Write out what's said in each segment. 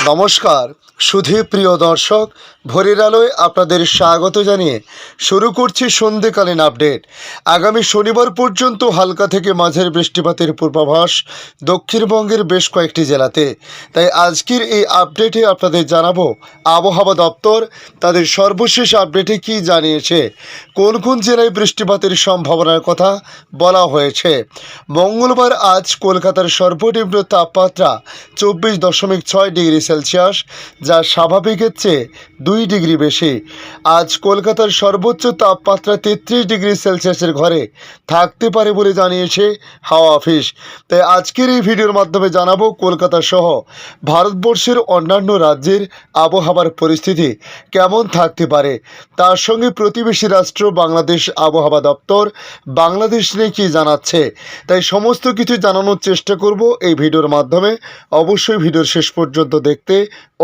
নমস্কার সুধী প্রিয় দর্শক, ভোরের আলোয় আপনাদের স্বাগত জানিয়ে শুরু করছি সন্ধ্যেকালীন আপডেট। আগামী শনিবার পর্যন্ত হালকা থেকে মাঝারি বৃষ্টিপাতের পূর্বাভাস দক্ষিণবঙ্গের বেশ কয়েকটি জেলাতে। তাই আজকের এই আপডেটে আপনাদের জানাবো আবহাওয়া দপ্তর তাদের সর্বশেষ আপডেটে কী জানিয়েছে, কোন কোন জেলায় বৃষ্টিপাতের সম্ভাবনার কথা বলা হয়েছে। মঙ্গলবার আজ কলকাতার সর্বনিম্ন তাপমাত্রা 24.6 ডিগ্রি সেলসিয়াস, যা স্বাভাবিকের চেয়ে 2 ডিগ্রি বেশি। আজ কলকাতার সর্বোচ্চ তাপমাত্রা 33 ডিগ্রি সেলসিয়াসের ঘরে থাকতে পারে বলে জানিয়েছে হাওয়া অফিস। তাই আজকের এই ভিডিওর মাধ্যমে জানাবো কলকাতা সহ ভারতবর্ষের অন্যান্য রাজ্যের আবহাওয়ার পরিস্থিতি কেমন থাকতে পারে। তার সঙ্গে প্রতিবেশী রাষ্ট্র বাংলাদেশ আবহাওয়া দপ্তর বাংলাদেশ নিয়ে কী জানাচ্ছে, তাই সমস্ত কিছু জানানোর চেষ্টা করব এই ভিডিওর মাধ্যমে। অবশ্যই ভিডিওর শেষ পর্যন্ত দেখতে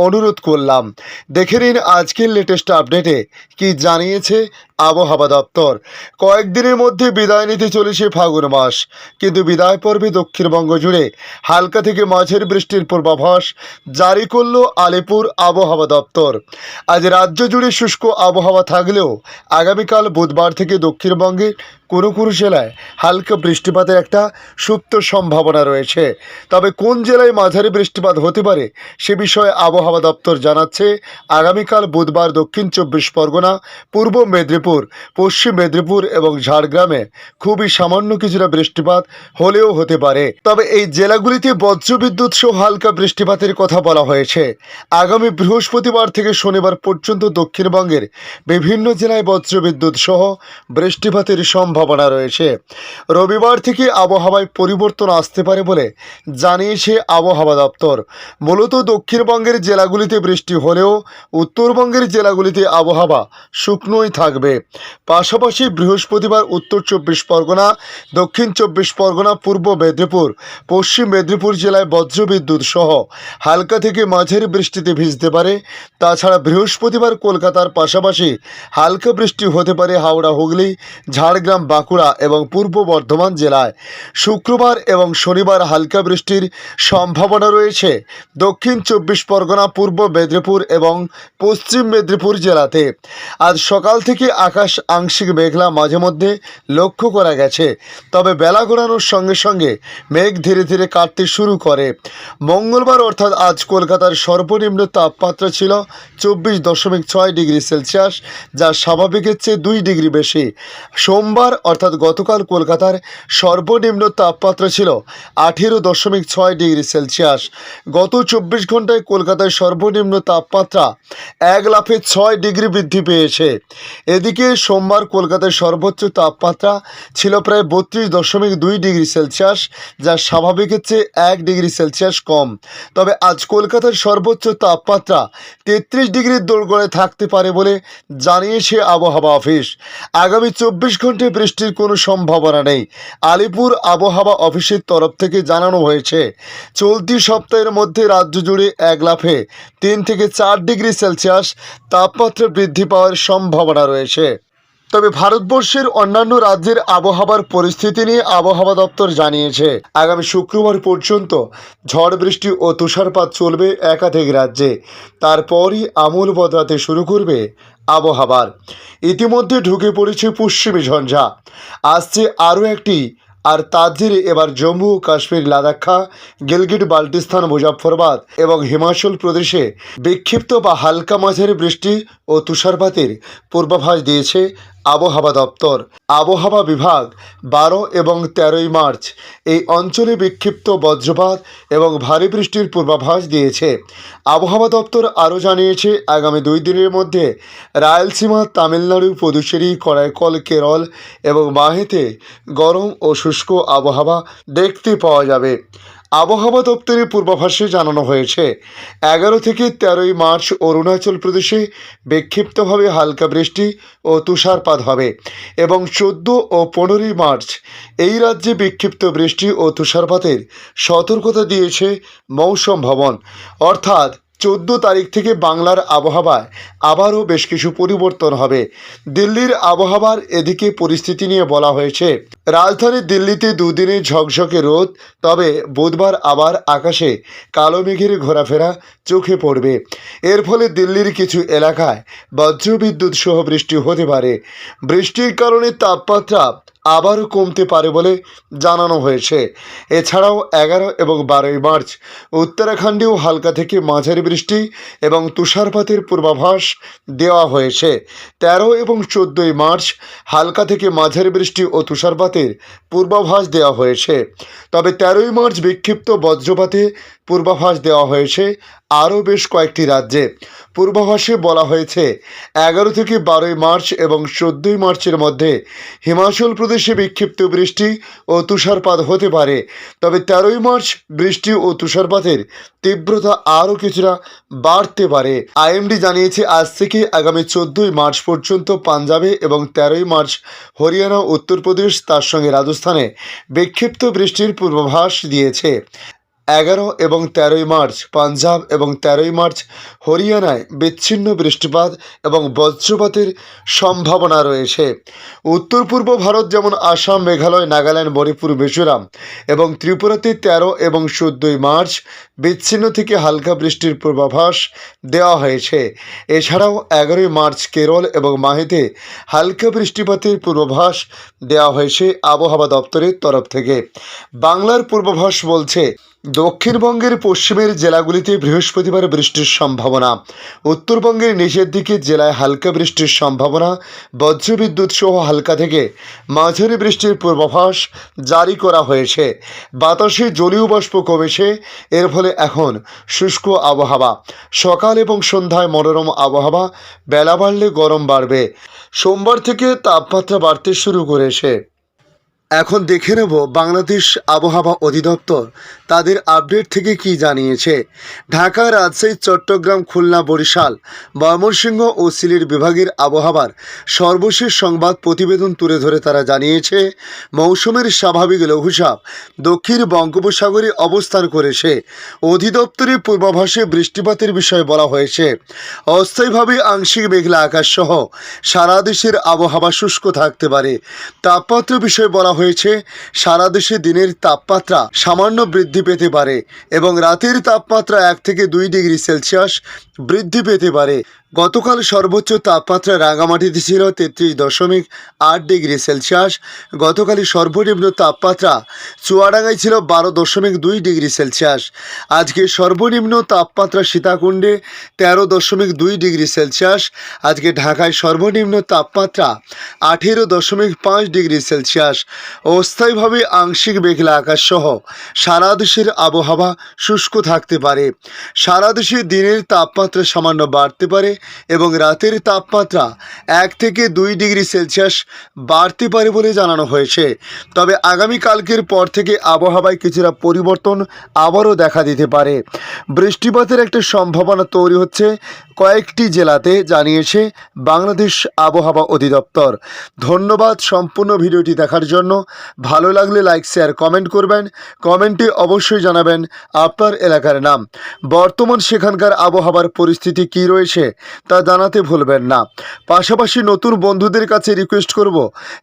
অনুরোধ করলাম। দেখে নিন আজকের লেটেস্ট আপডেটে কি জানিয়েছে আবহাওয়া দপ্তর। কয়েকদিনের মধ্যে বিদায় নিতে চলেছে ফাগুন মাস, কিন্তু বিদায় পর্বে দক্ষিণবঙ্গ জুড়ে হালকা থেকে মাঝারি বৃষ্টির পূর্বাভাস জারি করল আলিপুর আবহাওয়া দপ্তর। আজ রাজ্য জুড়ে শুষ্ক আবহাওয়া থাকলেও আগামীকাল বুধবার থেকে দক্ষিণবঙ্গের কোনো কোনো জেলায় হালকা বৃষ্টিপাতের একটা সুপ্ত সম্ভাবনা রয়েছে। তবে কোন জেলায় মাঝারি বৃষ্টিপাত হতে পারে সে বিষয়ে আবহাওয়া দপ্তর জানাচ্ছে, আগামীকাল বুধবার দক্ষিণ 24 পরগনা, পূর্ব মেদিনীপুর, পশ্চিম মেদিনীপুর এবং ঝাড়গ্রামে খুবই সামান্য কিছুটা বৃষ্টিপাত হলেও হতে পারে। তবে এই জেলাগুলিতে বজ্রবিদ্যুৎ সহ হালকা বৃষ্টিপাতের কথা বলা হয়েছে। আগামী বৃহস্পতিবার থেকে শনিবার পর্যন্ত দক্ষিণবঙ্গের বিভিন্ন জেলায় বজ্রবিদ্যুৎ সহ বৃষ্টিপাতের সম্ভাবনা রয়েছে। রবিবার থেকে আবহাওয়ায় পরিবর্তন আসতে পারে বলে জানিয়েছে আবহাওয়া দপ্তর। মূলত দক্ষিণবঙ্গের জেলাগুলিতে বৃষ্টি হলেও উত্তরবঙ্গের জেলাগুলিতে আবহাওয়া শুকনোই থাকবে। পাশাপাশি বৃহস্পতিবার উত্তর 24 পরগনা, দক্ষিণ 24 পরগনা, পূর্ব মেদিনীপুর, পশ্চিম মেদিনীপুর জেলায় বজ্রবিদ্যুৎ সহ হালকা থেকে মাঝারি বৃষ্টিতে ভিজতে পারে। তাছাড়া বৃহস্পতিবার কলকাতার পাশাপাশি হালকা বৃষ্টি হতে পারে হাওড়া, হুগলি, ঝাড়গ্রাম, বাঁকুড়া এবং পূর্ব বর্ধমান জেলায়। শুক্রবার এবং শনিবার হালকা বৃষ্টির সম্ভাবনা রয়েছে দক্ষিণ 24 পরগনা, পূর্ব মেদিনীপুর এবং পশ্চিম মেদিনীপুর জেলাতে। আজ সকাল থেকে আকাশ আংশিক মেঘলা মাঝে মধ্যে লক্ষ্য করা গেছে, তবে বেলা গড়ানোর সঙ্গে সঙ্গে মেঘ ধীরে ধীরে কাটতে শুরু করে। মঙ্গলবার অর্থাৎ আজ কলকাতার সর্বনিম্ন তাপমাত্রা ছিল 24.6 ডিগ্রি সেলসিয়াস, যা স্বাভাবিকের চেয়ে 2 ডিগ্রি বেশি। সোমবার অর্থাৎ গতকাল কলকাতার সর্বনিম্ন তাপমাত্রা ছিল 18.6 ডিগ্রি সেলসিয়াস। গত 24 ঘন্টায় কলকাতায় সর্বনিম্ন তাপমাত্রা 1 লাফে 6 ডিগ্রি বৃদ্ধি পেয়েছে। এদিকে সোমবার কলকাতায় সর্বোচ্চ তাপমাত্রা ছিল প্রায় 32.2 ডিগ্রি সেলসিয়াস, যা স্বাভাবিকের চেয়ে 1 ডিগ্রি সেলসিয়াস কম। তবে আজ কলকাতার সর্বোচ্চ তাপমাত্রা 33 ডিগ্রির দোরগোড়ায় থাকতে পারে বলে জানিয়েছে আবহাওয়া অফিস। আগামী 24 ঘন্টায় বৃষ্টির কোনো সম্ভাবনা নেই। আলিপুর আবহাওয়া অফিসের তরফ থেকে জানানো হয়েছে, চলতি সপ্তাহের মধ্যে রাজ্য জুড়ে 1 লাফে 3 থেকে 4 ডিগ্রি সেলসিয়াস তাপমাত্রা বৃদ্ধি পাওয়ার সম্ভাবনা রয়েছে। তবে ভারতবর্ষের অন্যান্য রাজ্যের আবহাওয়ার পরিস্থিতি নিয়ে আবহাওয়া দপ্তর জানিয়েছে, আগামী শুক্রবার পর্যন্ত ঝড় বৃষ্টি ও তুষারপাত চলবে একাধিক রাজ্যে। তারপরই আমূল বদলাতে শুরু করবে আবহাওয়ার। ইতিমধ্যে ঢুকে পড়েছে পশ্চিমী ঝঞ্ঝা, আসছে আরও একটি। আর তার জেরে এবার জম্মু ও কাশ্মীর, লাদাখা, গিলগিট বাল্টিস্তান, মুজাফফরবাদ এবং হিমাচল প্রদেশে বিক্ষিপ্ত বা হালকা মাঝারি বৃষ্টি ও তুষারপাতের পূর্বাভাস দিয়েছে আবহাওয়া দপ্তর। আবহাওয়া বিভাগ 12 এবং 13 মার্চ এই অঞ্চলে বিক্ষিপ্ত বজ্রপাত এবং ভারী বৃষ্টির পূর্বাভাস দিয়েছে। আবহাওয়া দপ্তর আরও জানিয়েছে, আগামী 2 দিনের মধ্যে রায়লসীমা, তামিলনাড়ু, পুদুচেরি, করাইকল, কেরল এবং মাহেতে গরম ও শুষ্ক আবহাওয়া দেখতে পাওয়া যাবে। আবহাওয়া দপ্তরের পূর্বাভাসে জানানো হয়েছে, 11 থেকে 13 মার্চ অরুণাচল প্রদেশে বিক্ষিপ্তভাবে হালকা বৃষ্টি ও তুষারপাত হবে এবং 14 ও 15 মার্চ এই রাজ্যে বিক্ষিপ্ত বৃষ্টি ও তুষারপাতের সতর্কতা দিয়েছে মৌসুম ভবন। অর্থাৎ 14 তারিখ থেকে বাংলার আবহাওয়ায় আবারও বেশ কিছু পরিবর্তন হবে। দিল্লির আবহাওয়ার এদিকে পরিস্থিতি নিয়ে বলা হয়েছে, রাজধানী দিল্লিতে দুদিনে ঝকঝকে রোদ, তবে বুধবার আবার আকাশে কালো মেঘের ঘোরাফেরা চোখে পড়বে। এর ফলে দিল্লির কিছু এলাকায় বজ্রবিদ্যুৎ সহ বৃষ্টি হতে পারে। বৃষ্টির কারণে তাপমাত্রা আবারও কমতে পারে বলে জানানো হয়েছে। এছাড়াও 11 এবং 12 মার্চ উত্তরাখণ্ডেও হালকা থেকে মাঝারি বৃষ্টি এবং তুষারপাতের পূর্বাভাস দেওয়া হয়েছে। 13 এবং 14 মার্চ হালকা থেকে মাঝারি বৃষ্টি ও তুষারপাতের পূর্বাভাস দেওয়া হয়েছে। তবে 13 মার্চ বিক্ষিপ্ত বজ্রপাতে পূর্বাভাস দেওয়া হয়েছে আরও বেশ কয়েকটি রাজ্যে। পূর্বাভাসে বলা হয়েছে 11 থেকে 12 মার্চ এবং 14 মার্চের মধ্যে হিমাচল প্রদেশে বিক্ষিপ্ত বৃষ্টি ও তুষারপাত হতে পারে। তবে 13 মার্চ বৃষ্টি ও তুষারপাতের তীব্রতা আরও কিছুটা বাড়তে পারে। আইএমডি জানিয়েছে আজ থেকে আগামী 14 মার্চ পর্যন্ত পাঞ্জাবে এবং 13 মার্চ হরিয়ানা, উত্তরপ্রদেশ, তার সঙ্গে রাজস্থানে বিক্ষিপ্ত বৃষ্টির পূর্বাভাস দিয়েছে। 11 এবং 13 মার্চ পাঞ্জাব এবং 13 মার্চ হরিয়ানায় বিচ্ছিন্ন বৃষ্টিপাত এবং বজ্রপাতের সম্ভাবনা রয়েছে। উত্তর পূর্ব ভারত যেমন আসাম, মেঘালয়, নাগাল্যান্ড, মণিপুর, মিজোরাম এবং ত্রিপুরাতে 13 এবং 14 মার্চ বিচ্ছিন্ন থেকে হালকা বৃষ্টির পূর্বাভাস দেওয়া হয়েছে। এছাড়াও 11 মার্চ কেরল এবং মাহেতে হালকা বৃষ্টিপাতের পূর্বাভাস দেওয়া হয়েছে আবহাওয়া দপ্তরের তরফ থেকে। বাংলার পূর্বাভাস বলছে, দক্ষিণবঙ্গের পশ্চিমের জেলাগুলিতে বৃহস্পতিবার বৃষ্টির সম্ভাবনা। উত্তরবঙ্গের নিচের দিকে জেলায় হালকা বৃষ্টির সম্ভাবনা। বজ্রবিদ্যুৎ সহ হালকা থেকে মাঝারি বৃষ্টির পূর্বাভাস জারি করা হয়েছে। বাতাসে জলীয় বাষ্প কমেছে, এর ফলে এখন শুষ্ক আবহাওয়া। সকাল এবং সন্ধ্যায় মনোরম আবহাওয়া, বেলা বাড়লে গরম বাড়বে। সোমবার থেকে তাপমাত্রা বাড়তে শুরু করেছে। এখন দেখে নেব বাংলাদেশ আবহাওয়া অধিদপ্তর তাদের আপডেট থেকে কি জানিয়েছে। ঢাকা, রাজশাহী, চট্টগ্রাম, খুলনা, বরিশাল, ময়মনসিংহ ও সিলেট বিভাগের আবহাওয়ার সর্বশেষ সংবাদ প্রতিবেদন তুলে ধরে তারা জানিয়েছে, মৌসুমের স্বাভাবিক লঘুচাপ দক্ষিণ বঙ্গোপসাগরে অবস্থান করেছে। অধিদপ্তরের পূর্বাভাসে বৃষ্টিপাতের বিষয়ে বলা হয়েছে, অস্থায়ীভাবে আংশিক মেঘলা আকাশ সহ সারা দেশের আবহাওয়া শুষ্ক থাকতে পারে। তাপমাত্রা বিষয়ে বলা হয়েছে, সারা দেশে দিনের তাপমাত্রা সামান্য বৃদ্ধি পেতে পারে এবং রাতের তাপমাত্রা 1 থেকে 2 ডিগ্রি সেলসিয়াস বৃদ্ধি পেতে পারে। গতকাল সর্বোচ্চ তাপমাত্রা রাঙামাটিতে ছিল 33.8 ডিগ্রি সেলসিয়াস। গতকালই সর্বনিম্ন তাপমাত্রা চুয়াডাঙ্গায় ছিল 12.2 ডিগ্রি সেলসিয়াস। আজকে সর্বনিম্ন তাপমাত্রা সীতাকুণ্ডে 13.2 ডিগ্রি সেলসিয়াস। আজকে ঢাকায় সর্বনিম্ন তাপমাত্রা 18.5 ডিগ্রি সেলসিয়াস। অস্থায়ীভাবে আংশিক মেঘলা আকাশ সহ সারা দেশের আবহাওয়া শুষ্ক থাকতে পারে। সারা দেশে দিনের তাপমাত্রা সামান্য বাড়তে পারে এবং রাতের তাপমাত্রা 1 থেকে 2 ডিগ্রি সেলসিয়াস বাড়তে পারে বলে জানানো হয়েছে। তবে আগামীকালকের পর থেকে আবহাওয়ায় কিছুটা পরিবর্তন আবারও দেখা দিতে পারে। বৃষ্টিপাতের একটা সম্ভাবনা তৈরি হচ্ছে কয়েকটি জেলাতে, জানিয়েছে বাংলাদেশ আবহাওয়া অধিদপ্তর। ধন্যবাদ সম্পূর্ণ ভিডিওটি দেখার জন্য। ভালো লাগলে লাইক, শেয়ার, কমেন্ট করবেন। কমেন্টে অবশ্যই জানাবেন আপনার এলাকার নাম। বর্তমান সেখানকার আবহাওয়ার পরিস্থিতি কী রয়েছে তা জানাতে ভুলবেন না। পাশাপাশি নতুন বন্ধুদের কাছে রিকোয়েস্ট করব,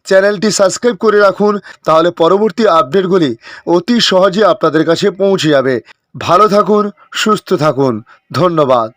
চ্যানেলটি সাবস্ক্রাইব করে রাখুন, তাহলে পরবর্তী আপডেটগুলি অতি সহজে আপনাদের কাছে পৌঁছে যাবে। ভালো থাকুন, সুস্থ থাকুন। ধন্যবাদ।